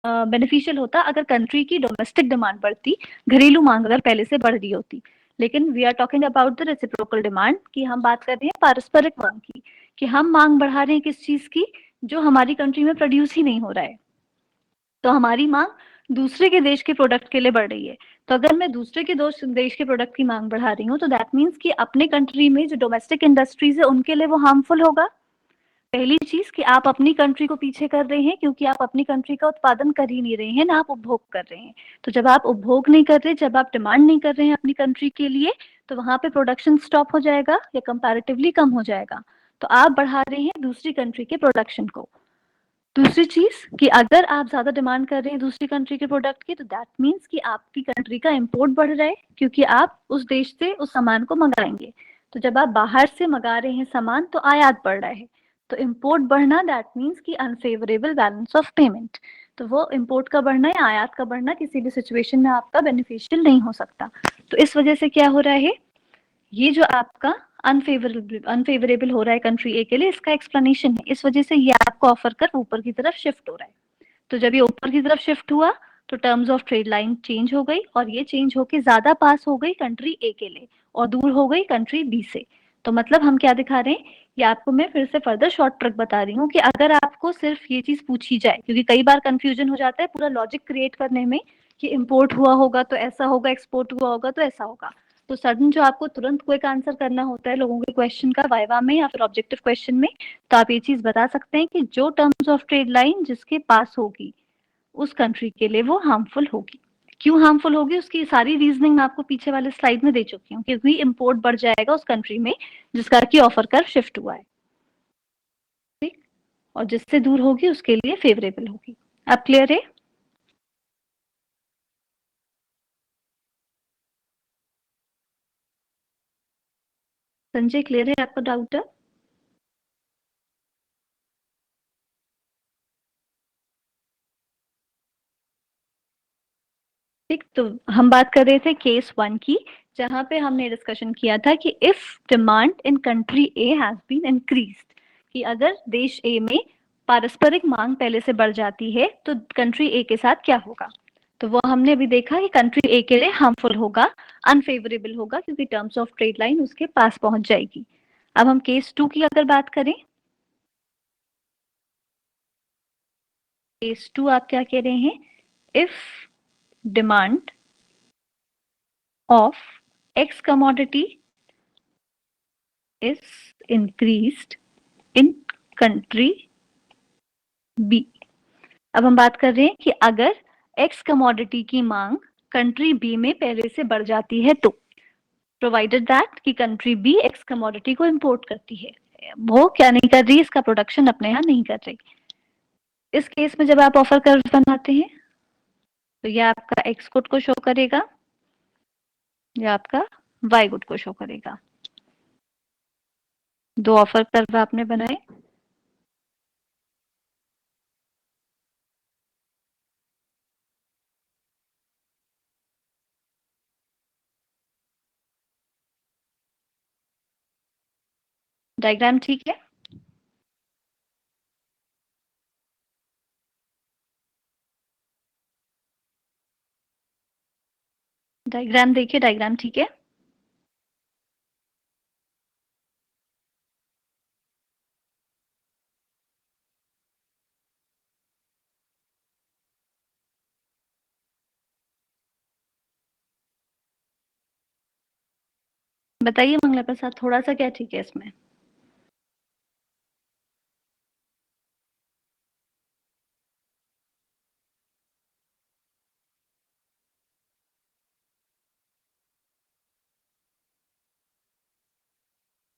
Beneficial होता अगर country की डोमेस्टिक डिमांड बढ़ती, घरेलू मांग अगर पहले से बढ़ रही होती। लेकिन we are talking about the reciprocal demand, कि हम बात कर रहे हैं पारस्परिक मांग की, कि हम मांग बढ़ा रहे हैं किस चीज की, जो हमारी कंट्री में प्रोड्यूस ही नहीं हो रहा है। तो हमारी मांग दूसरे के देश के प्रोडक्ट के लिए बढ़ रही है। तो अगर मैं दूसरे के देश के प्रोडक्ट की मांग बढ़ा रही हूँ, तो दैट मीन्स कि अपने कंट्री में जो डोमेस्टिक इंडस्ट्रीज है उनके लिए वो हार्मफुल होगा। पहली चीज कि आप अपनी कंट्री को पीछे कर रहे हैं, क्योंकि आप अपनी कंट्री का उत्पादन कर ही नहीं रहे हैं, ना आप उपभोग कर रहे हैं। तो जब आप उपभोग नहीं कर रहे, जब आप डिमांड नहीं कर रहे हैं अपनी कंट्री के लिए, तो वहां पे प्रोडक्शन स्टॉप हो जाएगा या कंपैरेटिवली कम हो जाएगा। तो आप बढ़ा रहे हैं दूसरी कंट्री के प्रोडक्शन को। दूसरी चीज कि अगर आप ज्यादा डिमांड कर रहे हैं दूसरी कंट्री के प्रोडक्ट की, तो दैट मीन्स कि आपकी कंट्री का इंपोर्ट बढ़ रहा है, क्योंकि आप उस देश से उस सामान को मंगाएंगे। तो जब आप बाहर से मंगा रहे हैं सामान, तो आयात बढ़ रहा है। तो इंपोर्ट बढ़ना दैट मीन्स कि अनफेवरेबल बैलेंस ऑफ पेमेंट। तो वो इंपोर्ट का बढ़ना या आयात का बढ़ना किसी भी सिचुएशन में आपका बेनिफिशियल नहीं हो सकता। तो इस वजह से क्या हो रहा है, ये जो आपका अनफेवरेबल हो रहा है कंट्री ए के लिए, इसका एक्सप्लेनेशन है। इस वजह से ये आपको ऑफर कर ऊपर की तरफ शिफ्ट हो रहा है। तो जब ये ऊपर की तरफ शिफ्ट हुआ, तो terms of trade line change हो गई, और ये चेंज होके ज्यादा पास हो गई कंट्री ए के लिए और दूर हो गई कंट्री बी से। तो मतलब हम क्या दिखा रहे हैं, ये आपको मैं फिर से फर्दर शॉर्ट ट्रिक बता रही हूँ, कि अगर आपको सिर्फ ये चीज पूछी जाए, क्योंकि कई बार कंफ्यूजन हो जाता है पूरा लॉजिक क्रिएट करने में, कि इंपोर्ट हुआ होगा तो ऐसा होगा, एक्सपोर्ट हुआ होगा तो ऐसा होगा। तो सडन जो आपको तुरंत क्विक आंसर करना होता है लोगों के क्वेश्चन का वाइवा में या फिर ऑब्जेक्टिव क्वेश्चन में, तो आप ये चीज बता सकते हैं कि जो टर्म्स ऑफ ट्रेड लाइन जिसके पास होगी उस कंट्री के लिए वो हार्मफुल होगी। क्यों हार्मफुल होगी, उसकी सारी रीजनिंग मैं आपको पीछे वाले स्लाइड में दे चुकी हूँ, क्योंकि इंपोर्ट बढ़ जाएगा उस कंट्री में जिसका की ऑफर कर्व शिफ्ट हुआ है, ठीक। और जिससे दूर होगी उसके लिए फेवरेबल होगी। अब क्लियर है? संजय, क्लियर है आपका डाउट? ठीक, तो हम बात कर रहे थे केस 1 की, जहां पे हमने डिस्कशन किया था कि if demand in country A has been increased, कि अगर देश ए में पारस्परिक मांग पहले से बढ़ जाती है तो कंट्री ए के साथ क्या होगा। तो वो हमने अभी देखा कि कंट्री ए के लिए हार्मफुल होगा, अनफेवरेबल होगा, क्योंकि टर्म्स ऑफ ट्रेड लाइन उसके पास पहुंच जाएगी। अब हम केस 2 की अगर बात करें, केस 2 आप क्या कह रहे हैं, if demand of x commodity is increased in country B। अब हम बात कर रहे हैं कि अगर एक्स कमोडिटी की मांग कंट्री बी में पहले से बढ़ जाती है, तो प्रोवाइडेड दैट कि कंट्री बी एक्स कमोडिटी को इंपोर्ट करती है, वो क्या नहीं कर रही, इसका प्रोडक्शन अपने यहाँ नहीं कर रही। इस केस में जब आप ऑफर कर्व बनाते हैं, तो ये आपका एक्स गुड को शो करेगा, या आपका वाई गुड को शो करेगा। दो ऑफर कर्व आपने बनाए। डायग्राम ठीक है? डायग्राम देखिए, डायग्राम ठीक है? बताइए मंगला प्रसाद, थोड़ा सा क्या ठीक है इसमें?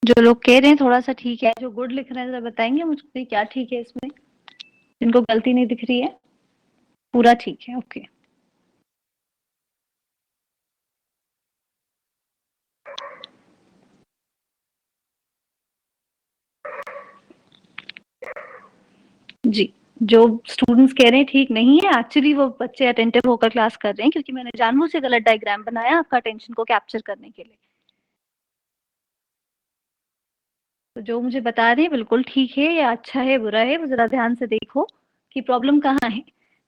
जो लोग कह रहे हैं थोड़ा सा ठीक है, जो गुड लिख रहे हैं जरा बताएंगे मुझको क्या ठीक है इसमें, जिनको गलती नहीं दिख रही है? पूरा ठीक है, ओके। जी, जो स्टूडेंट्स कह रहे हैं ठीक नहीं है, एक्चुअली वो बच्चे अटेंटिव होकर क्लास कर रहे हैं, क्योंकि मैंने जानबूझ से गलत डायग्राम बनाया आपका अटेंशन को कैप्चर करने के लिए। तो जो मुझे बता रहे हैं बिल्कुल ठीक है या अच्छा है बुरा है, वो जरा ध्यान से देखो कि प्रॉब्लम कहाँ है।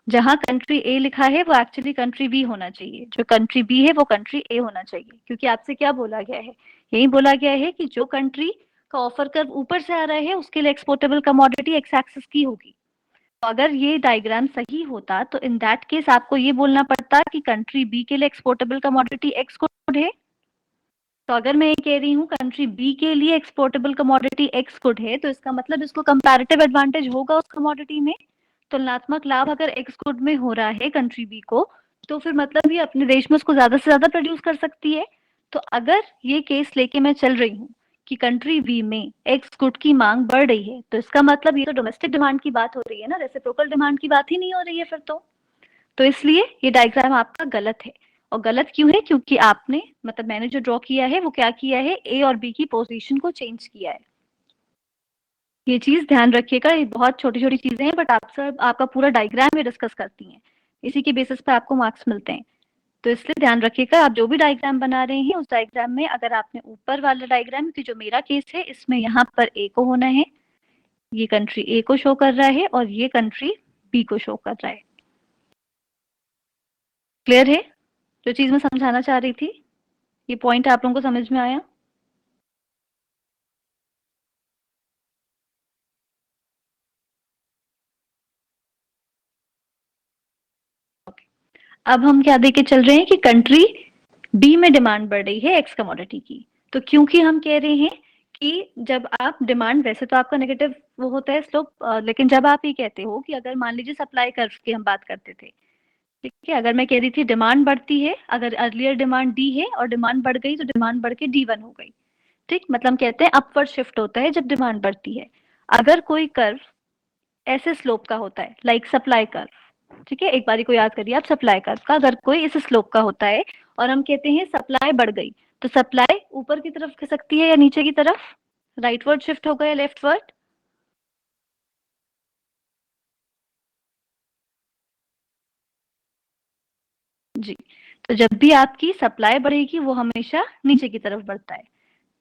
जहां कंट्री ए लिखा है वो एक्चुअली कंट्री बी होना चाहिए, जो कंट्री बी है वो कंट्री ए होना चाहिए, क्योंकि आपसे क्या बोला गया है, यही बोला गया है कि जो कंट्री का ऑफर कर्व ऊपर से आ रहा है उसके लिए एक्सपोर्टेबल कमोडिटी एक्स एक्सिस की होगी। तो अगर ये डायग्राम सही होता तो इन दैट केस आपको ये बोलना पड़ता कि कंट्री बी के लिए एक्सपोर्टेबल कमोडिटी एक्स गुड है। तो अगर मैं ये कह रही हूँ कंट्री बी के लिए एक्सपोर्टेबल कमोडिटी एक्स गुड है, तो इसका मतलब इसको कंपैरेटिव एडवांटेज होगा उस कमोडिटी में। तुलनात्मक लाभ अगर एक्स गुड में हो रहा है कंट्री बी को, तो फिर मतलब ये अपने देश में उसको ज्यादा से ज्यादा प्रोड्यूस कर सकती है। तो अगर ये केस लेके मैं चल रही हूँ कि कंट्री बी में एक्स गुड की मांग बढ़ रही है, तो इसका मतलब ये तो डोमेस्टिक डिमांड की बात हो रही है ना, रेसिप्रोकल डिमांड की बात ही नहीं हो रही है फिर तो इसलिए ये डायग्राम आपका गलत है। और गलत क्यों है? क्योंकि आपने मतलब मैंने जो ड्रॉ किया है वो क्या किया है, ए और बी की पोजीशन को चेंज किया है। ये चीज ध्यान रखिएगा, ये बहुत छोटी छोटी चीजें हैं बट आप सब आपका पूरा डायग्राम ये डिस्कस करती हैं, इसी के बेसिस पे आपको मार्क्स मिलते हैं। तो इसलिए ध्यान रखिएगा, आप जो भी डायग्राम बना रहे हैं उस डायग्राम में अगर आपने ऊपर वाला डायग्राम की जो मेरा केस है इसमें यहाँ पर ए को होना है, ये कंट्री ए को शो कर रहा है और ये कंट्री बी को शो कर रहा है। क्लियर है जो चीज मैं समझाना चाह रही थी? ये पॉइंट आप लोगों को समझ में आया? अब हम क्या देके चल रहे हैं कि कंट्री बी में डिमांड बढ़ रही है एक्स कमोडिटी की। तो क्योंकि हम कह रहे हैं कि जब आप डिमांड, वैसे तो आपका नेगेटिव वो होता है स्लोप, लेकिन जब आप ये कहते हो कि अगर मान लीजिए सप्लाई कर्व की हम बात करते थे, ठीक है, अगर मैं कह रही थी डिमांड बढ़ती है, अगर अर्लियर डिमांड डी है और डिमांड बढ़ गई तो डिमांड बढ़ के डी वन हो गई, ठीक, मतलब हम कहते हैं अपवर्ड शिफ्ट होता है जब डिमांड बढ़ती है। अगर कोई कर्व ऐसे स्लोप का होता है लाइक सप्लाई कर्व, ठीक है, एक बारी को याद करिए आप, सप्लाई कर्व का अगर कोई इस स्लोप का होता है और हम कहते हैं सप्लाई बढ़ गई, तो सप्लाई ऊपर की तरफ खिसकती है या नीचे की तरफ, राइटवर्ड शिफ्ट होगा या लेफ्टवर्ड? जी, तो जब भी आपकी सप्लाई बढ़ेगी वो हमेशा नीचे की तरफ बढ़ता है,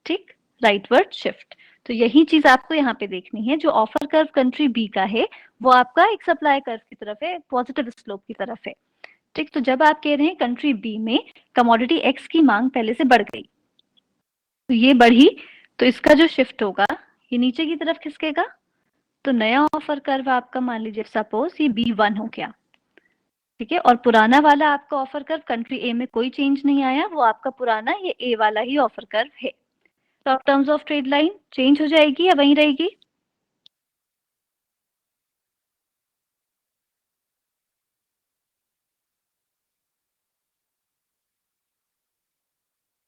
ठीक, राइटवर्ड शिफ्ट। तो यही चीज आपको यहाँ पे देखनी है, जो ऑफर कर्व कंट्री बी का है वो आपका एक सप्लाई कर्व की तरफ है, पॉजिटिव स्लोप की तरफ है, ठीक। तो जब आप कह रहे हैं कंट्री बी में कमोडिटी एक्स की मांग पहले से बढ़ गई, तो ये बढ़ी, तो इसका जो शिफ्ट होगा ये नीचे की तरफ खिसकेगा। तो नया ऑफर कर्व आपका मान लीजिए सपोज ये बी वन हो गया, ठीक है, और पुराना वाला आपका ऑफर कर्व कंट्री ए में कोई चेंज नहीं आया, वो आपका पुराना ये ए वाला ही ऑफर कर्व है। तो अब terms of trade line change हो जाएगी या वहीं रहेगी?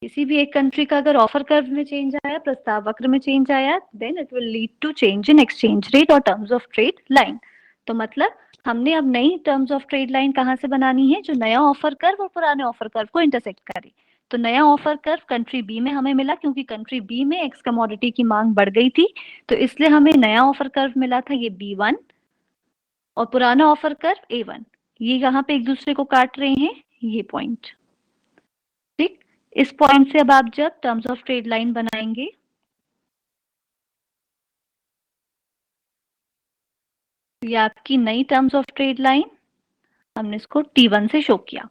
किसी भी एक कंट्री का अगर ऑफर कर्व में चेंज आया, प्रस्ताव वक्र में चेंज आया, then it will lead to change in exchange rate और टर्म्स ऑफ ट्रेड लाइन। तो मतलब हमने अब नई टर्म्स ऑफ ट्रेड लाइन कहाँ से बनानी है, जो नया ऑफर कर्व और पुराने ऑफर कर्व को इंटरसेक्ट करे। तो नया ऑफर कर्व कंट्री बी में हमें मिला, क्योंकि कंट्री बी में एक्स कमोडिटी की मांग बढ़ गई थी, तो इसलिए हमें नया ऑफर कर्व मिला था ये बी वन, और पुराना ऑफर कर्व ए वन, ये यहाँ पे एक दूसरे को काट रहे हैं ये पॉइंट, ठीक। इस पॉइंट से अब आप जब टर्म्स ऑफ ट्रेड लाइन बनाएंगे, ये आपकी नई टर्म्स ऑफ ट्रेड लाइन, हमने इसको T1 से शो किया।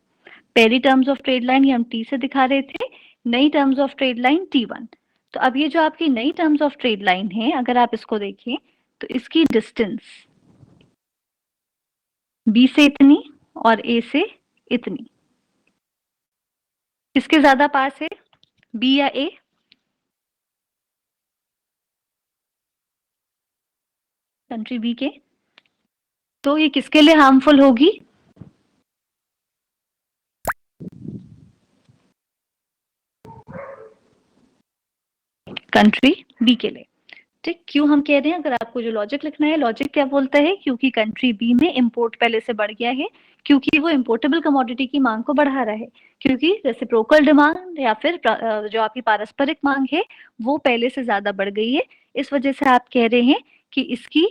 पहली टर्म्स ऑफ ट्रेड लाइन ये हम T से दिखा रहे थे, नई terms of trade line T1। तो अब ये जो आपकी नई टर्म्स ऑफ ट्रेड लाइन है, अगर आप इसको देखें तो इसकी डिस्टेंस B से इतनी और A से इतनी, किसके ज्यादा पास है, B या A? कंट्री B के। तो ये किसके लिए हार्मफुल होगी? कंट्री बी के लिए, ठीक। क्यों हम कह रहे हैं, अगर आपको जो लॉजिक लिखना है, लॉजिक क्या बोलता है, क्योंकि कंट्री बी में इंपोर्ट पहले से बढ़ गया है, क्योंकि वो इंपोर्टेबल कमोडिटी की मांग को बढ़ा रहा है, क्योंकि रेसिप्रोकल डिमांड या फिर जो आपकी पारस्परिक मांग है वो पहले से ज्यादा बढ़ गई है। इस वजह से आप कह रहे हैं कि इसकी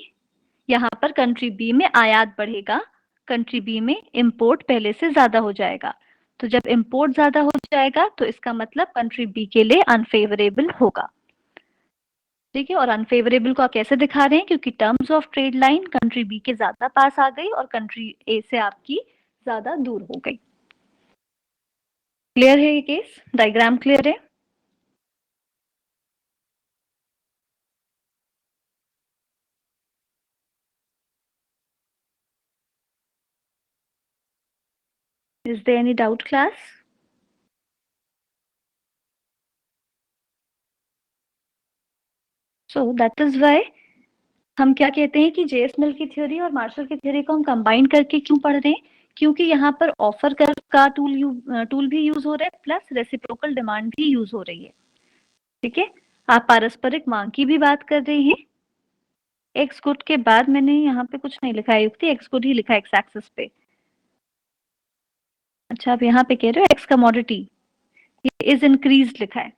यहाँ पर कंट्री बी में आयात बढ़ेगा, कंट्री बी में इंपोर्ट पहले से ज्यादा हो जाएगा। तो जब इंपोर्ट ज्यादा हो जाएगा तो इसका मतलब कंट्री बी के लिए अनफेवरेबल होगा। ठीक है, और अनफेवरेबल को आप कैसे दिखा रहे हैं, क्योंकि terms of trade line country B के ज्यादा पास आ गई और कंट्री ए से आपकी ज्यादा दूर हो गई। क्लियर है ये केस, डायग्राम क्लियर है? Is there any doubt class? So that is why हम क्या कहते हैं कि जेएस मिल की थ्योरी और मार्शल की थ्योरी को हम कंबाइन करके क्यों पढ़ रहे हैं, क्योंकि यहाँ पर ऑफर कर्व का टूल भी यूज हो रहा है, प्लस रेसिप्रोकल डिमांड भी यूज हो रही है। ठीक है, आप पारस्परिक मांग की भी बात कर रहे हैं। एक्स गुड के बाद मैंने यहाँ पे कुछ नहीं लिखा है युक्ति, एक्स गुड ही लिखा है एक्स एक्सिस पे। अच्छा, आप यहाँ पे कह रहे हो एक्स कमोडिटी इज इंक्रीज लिखा है।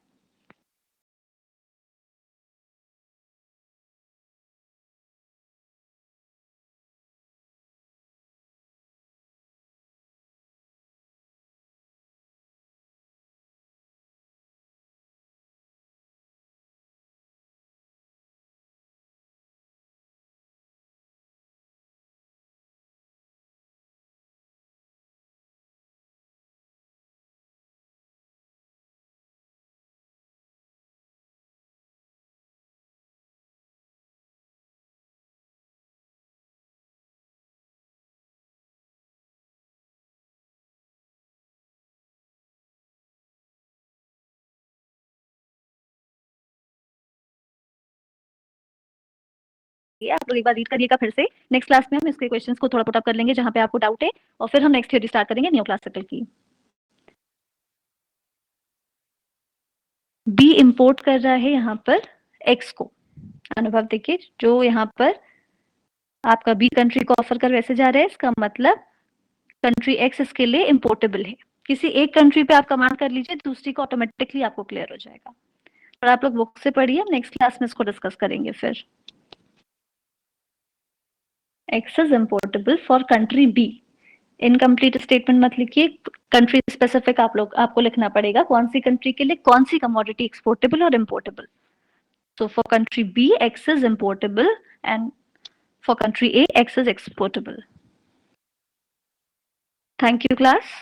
आप लोग एक बार रीड करिएगा फिर से, नेक्स्ट क्लास में हम इसके क्वेश्चंस को थोड़ा पुट अप कर लेंगे जहां पे आपको डाउट है, और फिर हम नेक्स्ट थ्योरी स्टार्ट करेंगे नियोक्लासिकल की। बी इंपोर्ट कर रहा है यहाँ पर एक्स को, अनुभव देखिए, जो यहाँ पर आपका बी कंट्री को ऑफर कर वैसे जा रहा है, इसका मतलब कंट्री एक्स इसके लिए इंपोर्टेबल है। किसी एक कंट्री पे आप कमांड कर लीजिए, दूसरी को ऑटोमेटिकली आपको क्लियर हो जाएगा। और आप लोग बुक से पढ़िए, हम नेक्स्ट क्लास में इसको डिस्कस करेंगे फिर। X is importable for country B. Incomplete statement मत लिखिए, कंट्री स्पेसिफिक आपको लिखना पड़ेगा, कौन सी कंट्री के लिए कौन सी कमोडिटी एक्सपोर्टेबल और इंपोर्टेबल। So for country B, X is importable, and for country A, X is exportable. Thank you, class.